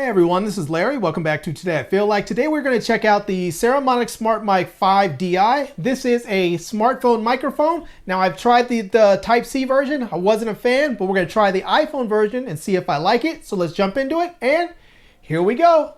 Hi everyone, this is Larry. Welcome back to Today I Feel Like. Today we're going to check out the Saramonic SmartMic5 DI. This is a smartphone microphone. Now I've tried the Type-C version. I wasn't a fan, but we're going to try the iPhone version and see if I like it. So let's jump into it and here we go.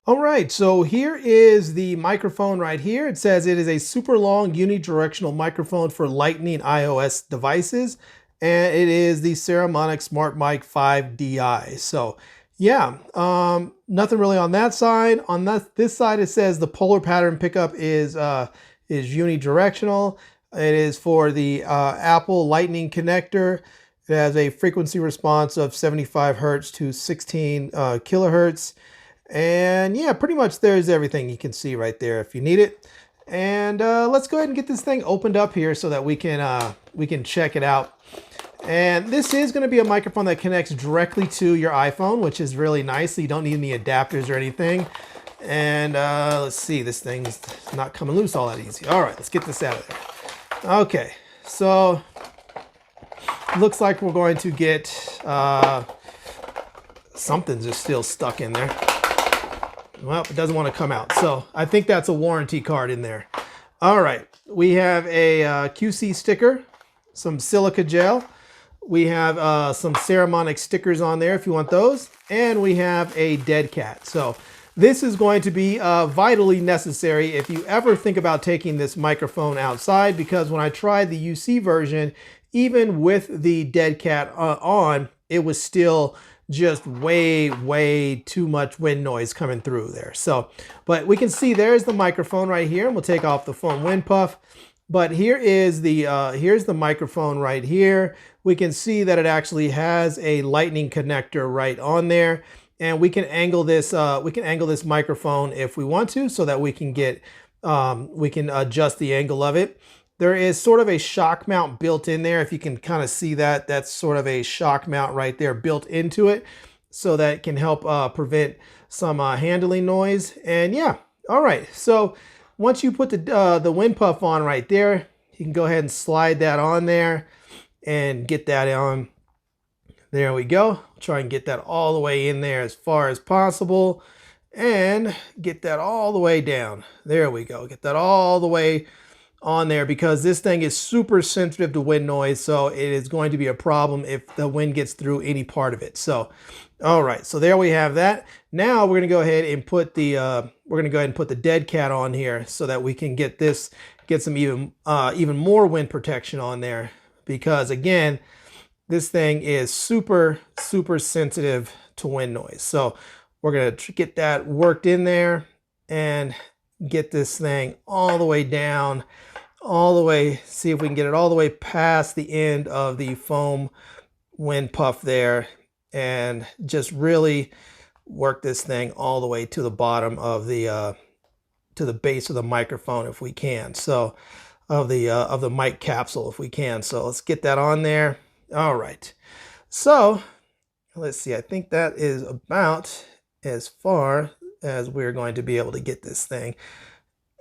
All right, so here is the microphone right here. It says it is a super long unidirectional microphone for Lightning iOS devices. And it is the Saramonic SmartMic5 DI. So yeah, nothing really on that side. On this side, it says the polar pattern pickup is unidirectional. It is for the Apple Lightning connector. It has a frequency response of 75 Hertz to 16 kilohertz. And yeah, pretty much there's everything you can see right there if you need it. And let's go ahead and get this thing opened up here so that we can check it out. And this is going to be a microphone that connects directly to your iPhone, which is really nice. So you don't need any adapters or anything. And let's see, this thing's not coming loose all that easy. All right, let's get this out of there. Okay, so looks like we're going to get something's just still stuck in there. Well, it doesn't want to come out. So I think that's a warranty card in there. All right, we have a QC sticker, some silica gel. We have some Saramonic stickers on there if you want those. And we have a dead cat. So this is going to be vitally necessary if you ever think about taking this microphone outside, because when I tried the UC version, even with the dead cat on, it was still just way too much wind noise coming through there. So, but we can see there's the microphone right here, and we'll take off the foam wind puff. But here is the here's the microphone right here. We can see that it actually has a lightning connector right on there, and we can angle this microphone if we want to, so that we can get we can adjust the angle of it. There is sort of a shock mount built in there. If you can kind of see that, that's sort of a shock mount right there built into it, so that it can help prevent some handling noise. And yeah, all right. So once you put the wind puff on right there, you can go ahead and slide that on there and get that on. There we go. Try and get that all the way in there as far as possible and get that all the way down. There we go. Get that all the way on there, because this thing is super sensitive to wind noise. So it is going to be a problem if the wind gets through any part of it. So, all right. So there we have that. Now we're going to go ahead and put the dead cat on here so that we can get some even more wind protection on there, because again, this thing is super sensitive to wind noise. So we're going to get that worked in there and get this thing all the way down, all the way, see if we can get it all the way past the end of the foam wind puff there, and just really work this thing all the way to the bottom of the to the base of the microphone if we can. So of the mic capsule if we can. So let's get that on there. All right. So let's see. I think that is about as far as we're going to be able to get this thing.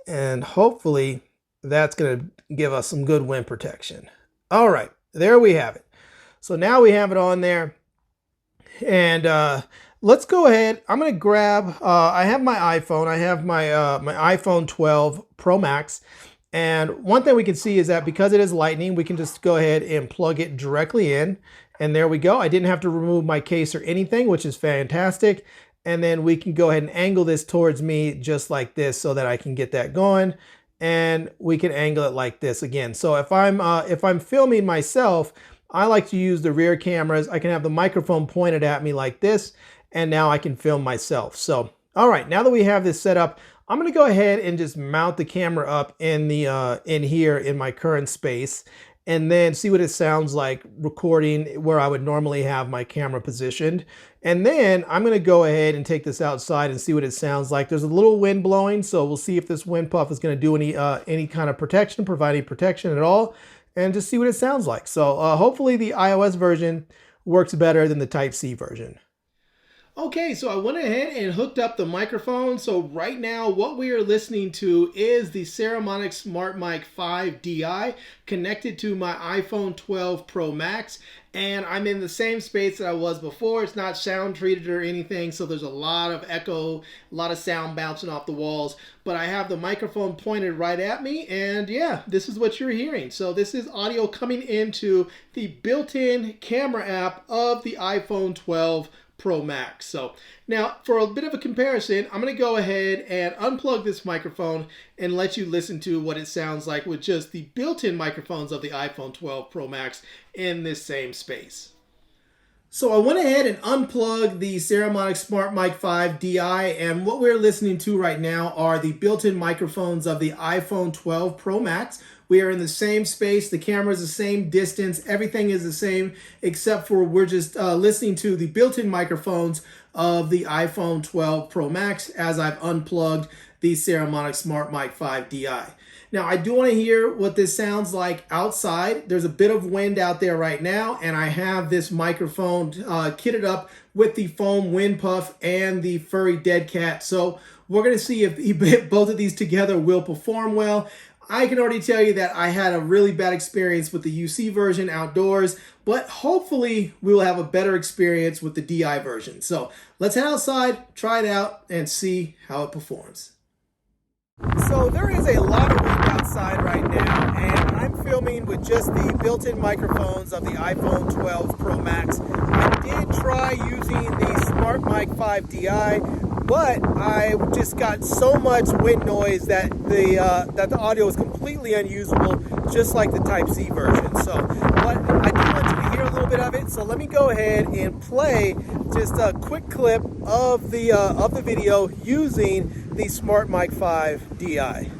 And hopefully that's going to give us some good wind protection. All right. There we have it. So now we have it on there. And let's go ahead. I'm going to grab, I have my iPhone. I have my iPhone 12 Pro Max. And one thing we can see is that because it is lightning, we can just go ahead and plug it directly in. And there we go. I didn't have to remove my case or anything, which is fantastic. And then we can go ahead and angle this towards me just like this so that I can get that going. And we can angle it like this again. So if I'm filming myself, I like to use the rear cameras. I can have the microphone pointed at me like this, and now I can film myself. So, all right, now that we have this set up, I'm going to go ahead and just mount the camera up in the in here in my current space, and then see what it sounds like recording where I would normally have my camera positioned. And then I'm going to go ahead and take this outside and see what it sounds like. There's a little wind blowing, so we'll see if this wind puff is going to do any kind of protection, provide any protection at all, and just see what it sounds like. So hopefully the iOS version works better than the Type-C version. Okay, so I went ahead and hooked up the microphone. So right now what we are listening to is the Saramonic SmartMic5 DI connected to my iPhone 12 Pro Max. And I'm in the same space that I was before. It's not sound treated or anything, so there's a lot of echo, a lot of sound bouncing off the walls. But I have the microphone pointed right at me, and yeah, this is what you're hearing. So this is audio coming into the built-in camera app of the iPhone 12 Pro Max. So now for a bit of a comparison, I'm going to go ahead and unplug this microphone and let you listen to what it sounds like with just the built-in microphones of the iPhone 12 Pro Max in this same space. So I went ahead and unplugged the Saramonic SmartMic5 DI, and what we're listening to right now are the built-in microphones of the iPhone 12 Pro Max. We are in the same space, the camera is the same distance, everything is the same, except for we're just listening to the built-in microphones of the iPhone 12 Pro Max as I've unplugged the Saramonic SmartMic5 DI. Now, I do want to hear what this sounds like outside. There's a bit of wind out there right now, and I have this microphone kitted up with the foam wind puff and the furry dead cat. So we're going to see if both of these together will perform well. I can already tell you that I had a really bad experience with the UC version outdoors, but hopefully we will have a better experience with the DI version. So let's head outside, try it out, and see how it performs. So there is a lot of wind outside right now, and I'm filming with just the built-in microphones of the iPhone 12 Pro Max. I did try using the SmartMic5 DI, but I just got so much wind noise that the audio is completely unusable, just like the Type-C version. So, but I do want you to hear a little bit of it. So let me go ahead and play just a quick clip of the video using the SmartMic5 DI.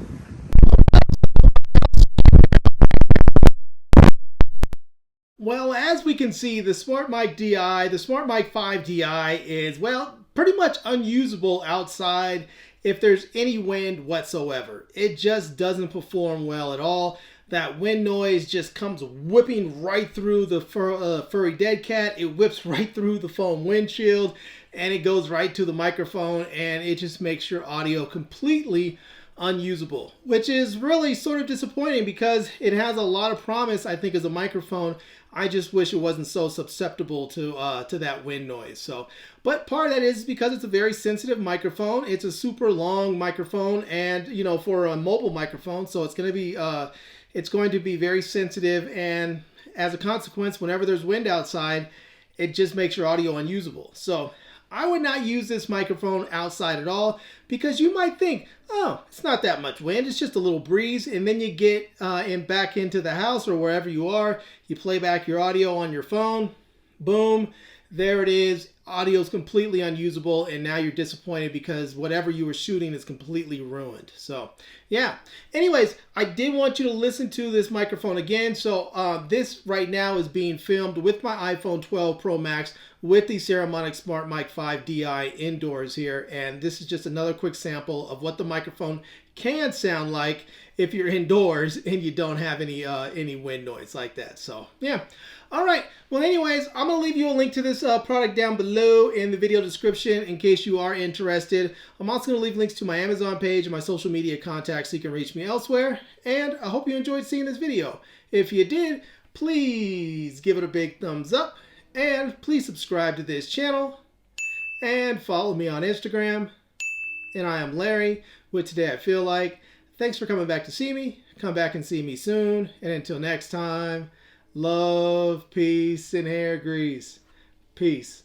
Well, as we can see, the SmartMic5 DI is, well, pretty much unusable outside if there's any wind whatsoever. It just doesn't perform well at all. That wind noise just comes whipping right through the furry dead cat. It whips right through the foam windshield, and it goes right to the microphone, and it just makes your audio completely unusable, which is really sort of disappointing because it has a lot of promise, I think, as a microphone. I just wish it wasn't so susceptible to that wind noise. So, but part of that is because it's a very sensitive microphone. It's a super long microphone, and you know, for a mobile microphone, so it's going to be very sensitive, and as a consequence, whenever there's wind outside, it just makes your audio unusable. So I would not use this microphone outside at all, because you might think, oh, it's not that much wind, it's just a little breeze, and then you get back into the house or wherever you are, you play back your audio on your phone, boom, there it is. Audio is completely unusable, and now you're disappointed because whatever you were shooting is completely ruined. So yeah, anyways, I did want you to listen to this microphone again. So this right now is being filmed with my iPhone 12 Pro Max with the Saramonic SmartMic5 DI indoors here, and this is just another quick sample of what the microphone can sound like if you're indoors and you don't have any wind noise like that. So yeah. All right. Well, anyways, I'm going to leave you a link to this product down below in the video description in case you are interested. I'm also going to leave links to my Amazon page and my social media contacts so you can reach me elsewhere. And I hope you enjoyed seeing this video. If you did, please give it a big thumbs up, and please subscribe to this channel and follow me on Instagram. And I am Larry with Today I Feel Like. Thanks for coming back to see me. Come back and see me soon. And until next time, love, peace, and hair grease. Peace.